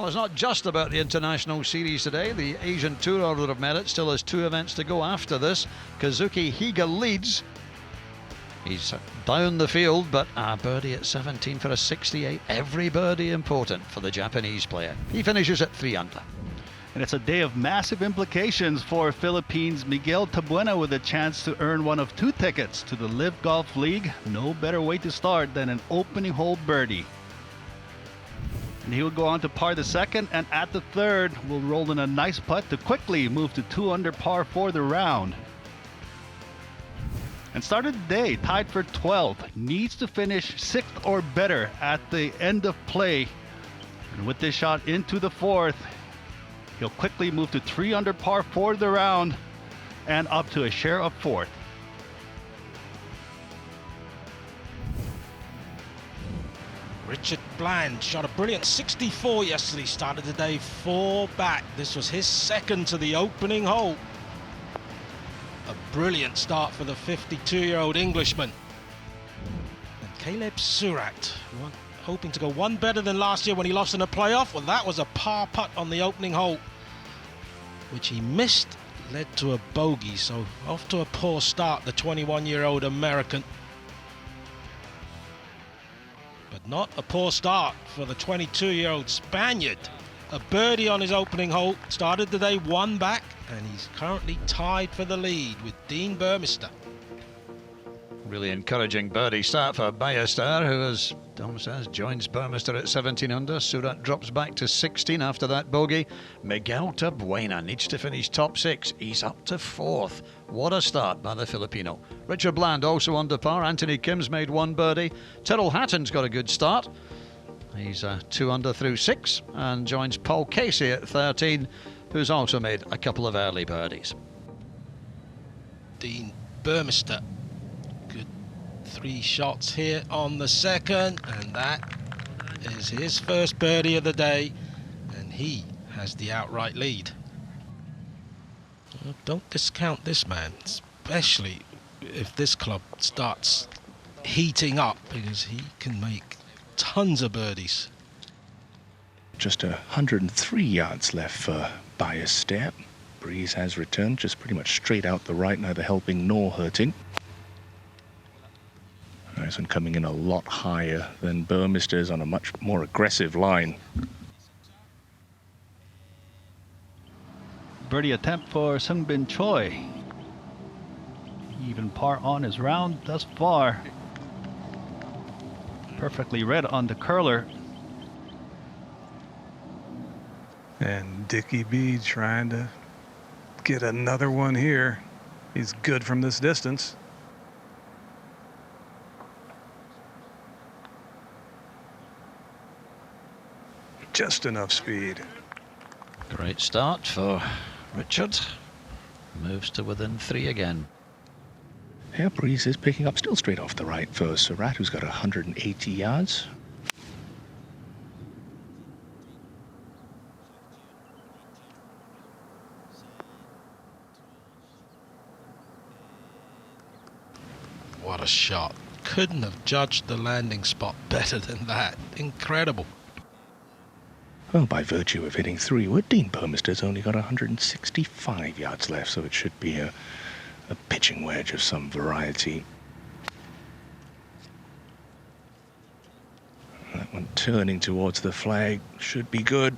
Well, it's not just about the international series today. The Asian Tour Order of Merit still has 2 events to go after this. Kazuki Higa leads. He's down the field, but a birdie at 17 for a 68. Every birdie important for the Japanese player. He finishes at 3 under. And it's a day of massive implications for Philippines' 𝗖𝗢𝗠𝗠𝗠 with a chance to earn one of 2 tickets to the Live Golf League. No better way to start than an opening hole birdie. And he will go on to par the second, and at the third will roll in a nice putt to quickly move to 2 under par for the round. And started the day tied for 12th. Needs to finish 6th or better at the end of play. And with this shot into the 4th, he'll quickly move to 3 under par for the round and up to a share of 4th. Richard Bland shot a brilliant 64 yesterday, started the day 4 back. This was his second to the opening hole. A brilliant start for the 52-year-old Englishman. And Caleb Surat, hoping to go 1 better than last year when he lost in a playoff. Well, that was a par putt on the opening hole, which he missed, led to a bogey. So off to a poor start, the 21-year-old American. But not a poor start for the 22-year-old Spaniard. A birdie on his opening hole, started the day 1 back, and he's currently tied for the lead with Dean Burmeister. Really encouraging birdie start for Ballaster, who, as Dom says, joins Burmeister at 17 under. Surat drops back to 16 after that bogey. 𝗖𝗢𝗠𝗠𝗠𝗨𝗡 needs to finish top 6. He's up to 4th. What a start by the Filipino. Richard Bland also under par. Anthony Kim's made 1 birdie. Tyrrell Hatton's got a good start. He's 2 under through 6 and joins Paul Casey at 13, who's also made a couple of early birdies. Dean Burmeister, good 3 shots here on the second, and that is his first birdie of the day, and he has the outright lead. Well, don't discount this man, especially if this club starts heating up, because he can make tons of birdies. Just 103 yards left for Ballaster. Breeze has returned just pretty much straight out the right, neither helping nor hurting. Nice one, coming in a lot higher than Burmeister's on a much more aggressive line. Birdie attempt for Seung-bin Choi. Even par on his round thus far. Perfectly read on the curler. And Dickie B trying to get another one here. He's good from this distance. Just enough speed. Great start for Richard. Moves to within 3 again. Yeah, Breeze is picking up still straight off the right for Surat, who's got 180 yards. What a shot. Couldn't have judged the landing spot better than that. Incredible. Well, by virtue of hitting 3 wood, Dean Burmeister's only got 165 yards left, so it should be a pitching wedge of some variety. That one turning towards the flag should be good.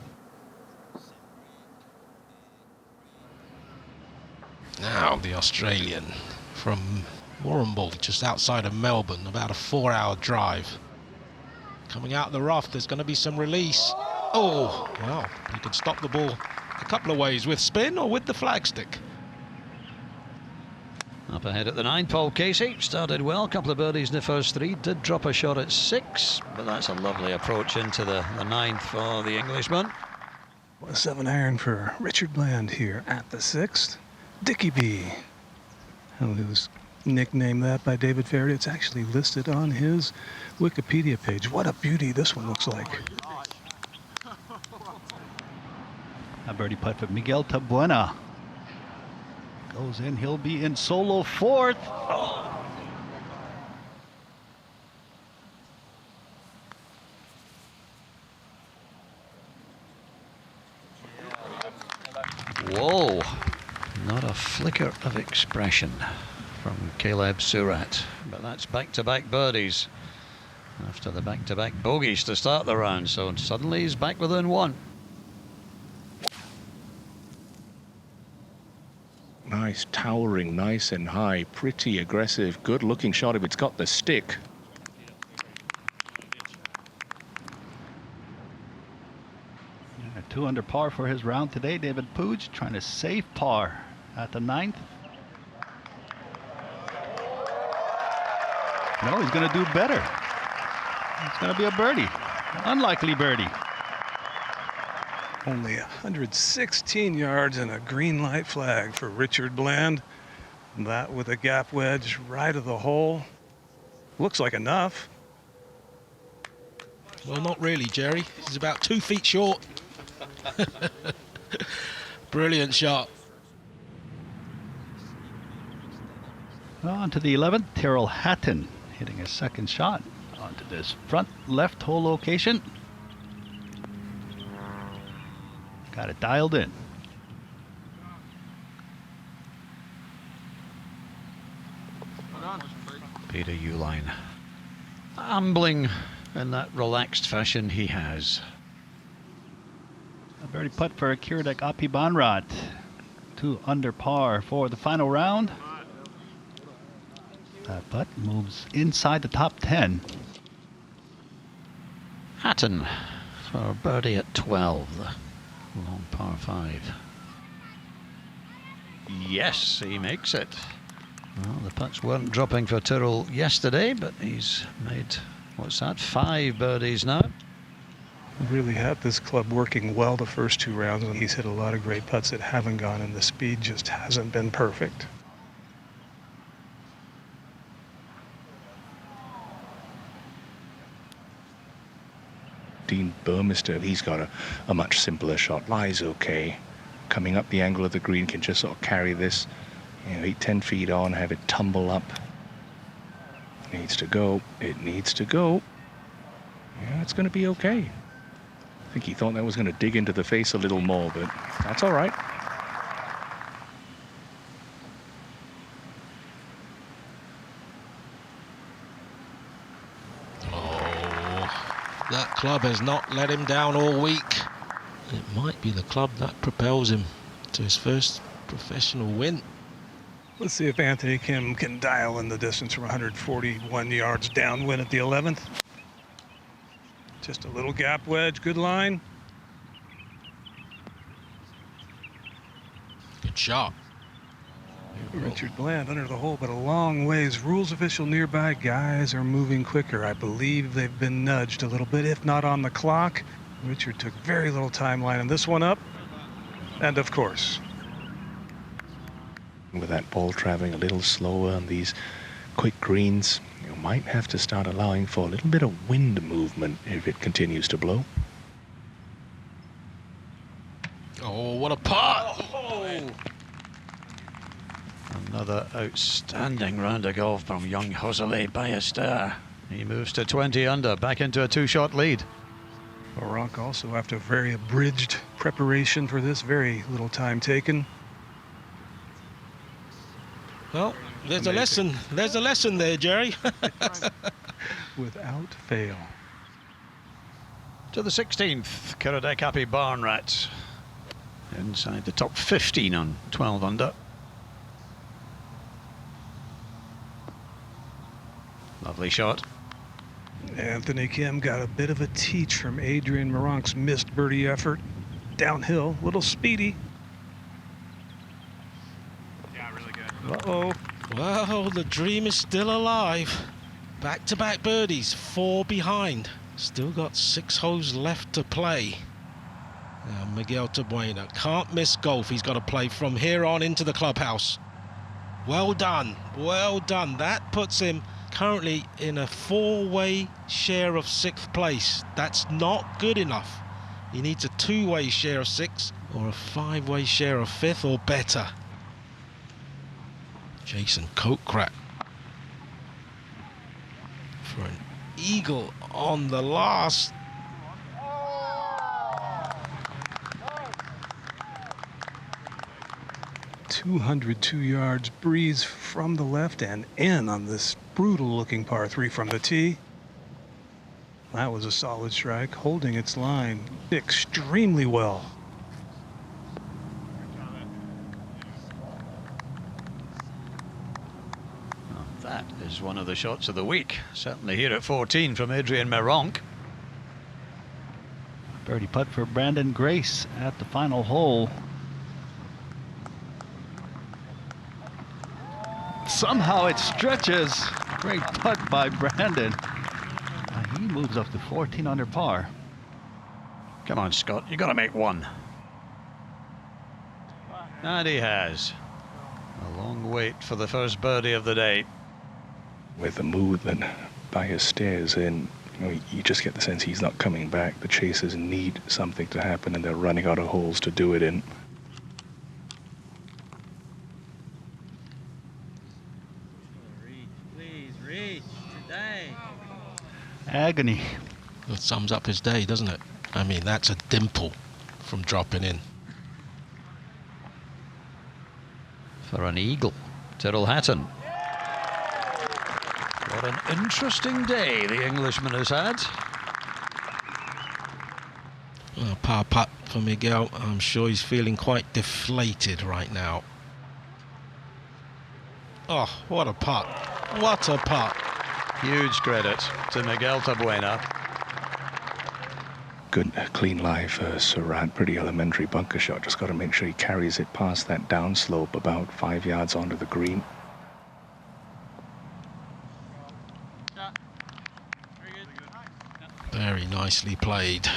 Now the Australian from Warrnambool, just outside of Melbourne, about a 4-hour drive. Coming out of the rough, there's going to be some release. Oh, well, you can stop the ball a couple of ways, with spin or with the flagstick. Up ahead at the 9, Paul Casey. Started well, a couple of birdies in the first 3. Did drop a shot at 6, but that's a lovely approach into the 9th for the Englishman. A 7-iron for Richard Bland here at the 6th. Dickie B. Well, it was nicknamed that by David Faraday. It's actually listed on his Wikipedia page. What a beauty this one looks like. A birdie putt for 𝗖𝗢𝗠𝗠𝗠𝗠. Goes in, he'll be in solo 4th. Oh. Whoa, not a flicker of expression from Caleb Surat, but that's back-to-back birdies after the back-to-back bogeys to start the round, so suddenly he's back within one. Nice, towering, nice and high, pretty aggressive, good-looking shot if it's got the stick. Yeah, 2 under par for his round today. David Pooch trying to save par at the 9th. No, he's going to do better. It's going to be a birdie. Unlikely birdie. Only 116 yards and a green light flag for Richard Bland. That with a gap wedge right of the hole. Looks like enough. Well, not really, Jerry. He's about 2 feet short. Brilliant shot. Well, on to the 11th, Tyrrell Hatton hitting his second shot onto this front left hole location. Got it dialed in. Peter Uihlein, ambling in that relaxed fashion he has. A birdie putt for 𝗖𝗢𝗓𝗡𝗚. 2 under par for the final round. That putt moves inside the top 10. Hatton for a birdie at 12, the long par 5. Yes, he makes it. Well, the putts weren't dropping for Tyrrell yesterday, but he's made, what's that, 5 birdies now. Really had this club working well the first 2 rounds, and he's hit a lot of great putts that haven't gone, and the speed just hasn't been perfect. Dean Burmeister, he's got a much simpler shot. Lies okay. Coming up the angle of the green, can just sort of carry this, 8-10 feet on, have it tumble up. Needs to go. It needs to go. Yeah, it's going to be okay. I think he thought that was going to dig into the face a little more, but that's all right. That club has not let him down all week. It might be the club that propels him to his first professional win. Let's see if Anthony Kim can dial in the distance from 141 yards downwind at the 11th. Just a little gap wedge, good line. Good shot. Richard Bland under the hole, but a long ways. Rules official nearby. Guys are moving quicker. I believe they've been nudged a little bit, if not on the clock. Richard took very little time lining this one up. And of course, with that ball traveling a little slower on these quick greens, you might have to start allowing for a little bit of wind movement if it continues to blow. Oh, what a putt! Another outstanding round of golf from young Ballaster. He moves to 20 under, back into a 2-shot lead. Barak also after very abridged preparation for this, very little time taken. Well, there's a lesson. There's a lesson there, Jerry. Without fail. To the 16th, 𝗖𝗢𝗓𝗡𝗚𝗓𝗡. Inside the top 15 on 12 under. Lovely shot. Anthony Kim got a bit of a teach from Adrian Meronk's missed birdie effort. Downhill, little speedy. Yeah, really good. Uh-oh. Well, the dream is still alive. Back-to-back birdies, 4 behind. Still got 6 holes left to play. Now 𝗖𝗢𝗓𝗡𝗚 can't miss golf. He's got to play from here on into the clubhouse. Well done. Well done. That puts him currently in a 4-way share of 6th place. That's not good enough. He needs a 2-way share of 6th or a 5-way share of 5th or better. Jason Kokrak for an eagle on the last. 202 yards, breeze from the left and in on this brutal-looking par 3 from the tee. That was a solid strike, holding its line extremely well. That is one of the shots of the week, certainly here at 14 from Adrian Meronk. Birdie putt for Brandon Grace at the final hole. Somehow it stretches. Great putt by Brandon. He moves up to 14 under par. Come on, Scott, you got to make one. And he has. A long wait for the first birdie of the day. With the move that Ballaster stares in, you just get the sense he's not coming back. The chasers need something to happen, and they're running out of holes to do it in. Agony. That sums up his day, doesn't it? I mean, that's a dimple from dropping in. For an eagle, Tyrrell Hatton. What an interesting day the Englishman has had. Well, par putt for Miguel. I'm sure he's feeling quite deflated right now. Oh, what a putt. What a putt. Huge credit to Miguel 𝗲𝗓𝗓. Good, clean lie for Surat. Pretty elementary bunker shot. Just got to make sure he carries it past that downslope about 5 yards onto the green. Very nicely played.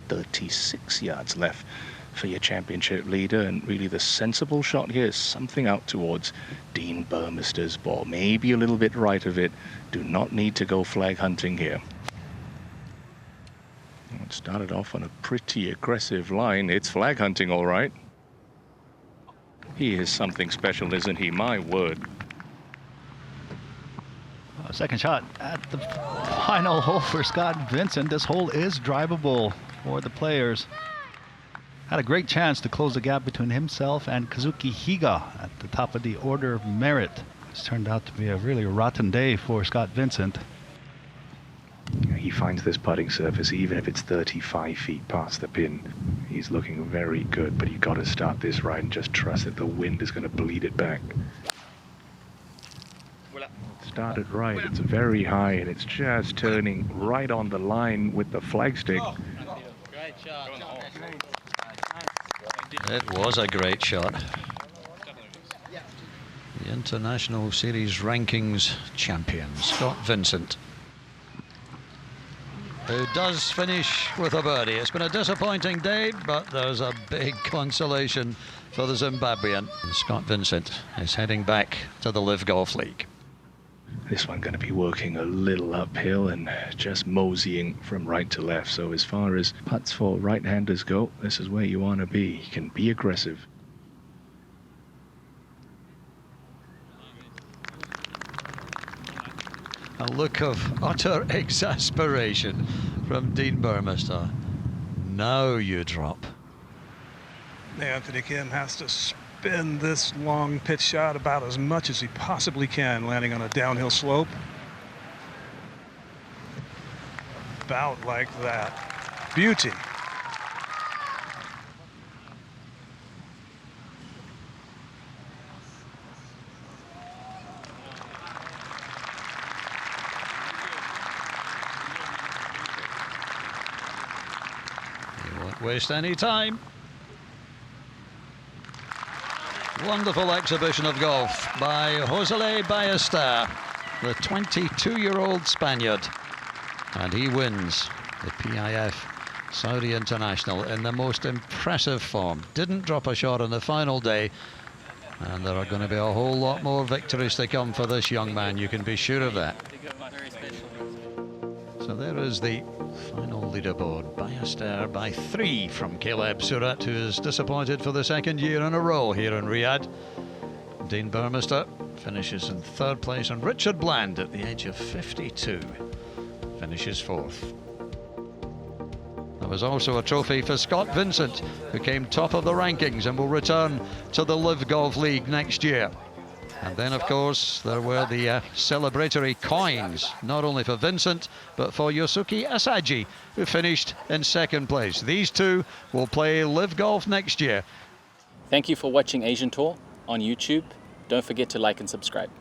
36 yards left for your championship leader, and really the sensible shot here is something out towards Dean Burmeister's ball, maybe a little bit right of it. Do not need to go flag hunting here. It started off on a pretty aggressive line. It's flag hunting, all right. He is something special, isn't he? My word. Second shot at the final hole for Scott Vincent. This hole is drivable for the players. Had a great chance to close the gap between himself and Kazuki Higa at the top of the order of merit. It's turned out to be a really rotten day for Scott Vincent. He finds this putting surface, even if it's 35 feet past the pin. He's looking very good, but you've got to start this right and just trust that the wind is going to bleed it back. Started right, it's very high, and it's just turning right on the line with the flagstick. Great shot. It was a great shot. The International Series Rankings champion, Scott Vincent, who does finish with a birdie. It's been a disappointing day, but there's a big consolation for the Zimbabwean. Scott Vincent is heading back to the Live Golf League. This one going to be working a little uphill and just moseying from right to left. So as far as putts for right-handers go, this is where you want to be. You can be aggressive. A look of utter exasperation from Dean Burmeister. Now you drop. Anthony Kim has to spin this long pitch shot about as much as he possibly can, landing on a downhill slope. About like that. Beauty. He won't waste any time. Wonderful exhibition of golf by José Ballaster, the 22-year-old Spaniard. And he wins the PIF Saudi International in the most impressive form. Didn't drop a shot on the final day. And there are going to be a whole lot more victories to come for this young man, you can be sure of that. So there is the final leaderboard. Ballaster by 3 from 𝗲𝗓𝗓𝗏, who is disappointed for the second year in a row here in Riyadh. Dean Burmeister finishes in 3rd place, and Richard Bland, at the age of 52, finishes 4th. was also a trophy for Scott Vincent, who came top of the rankings and will return to the Live Golf League next year. And then, of course, there were the celebratory coins, not only for Vincent, but for Yosuke Asagi, who finished in second place. These two will play Live Golf next year. Thank you for watching Asian Tour on YouTube. Don't forget to like and subscribe.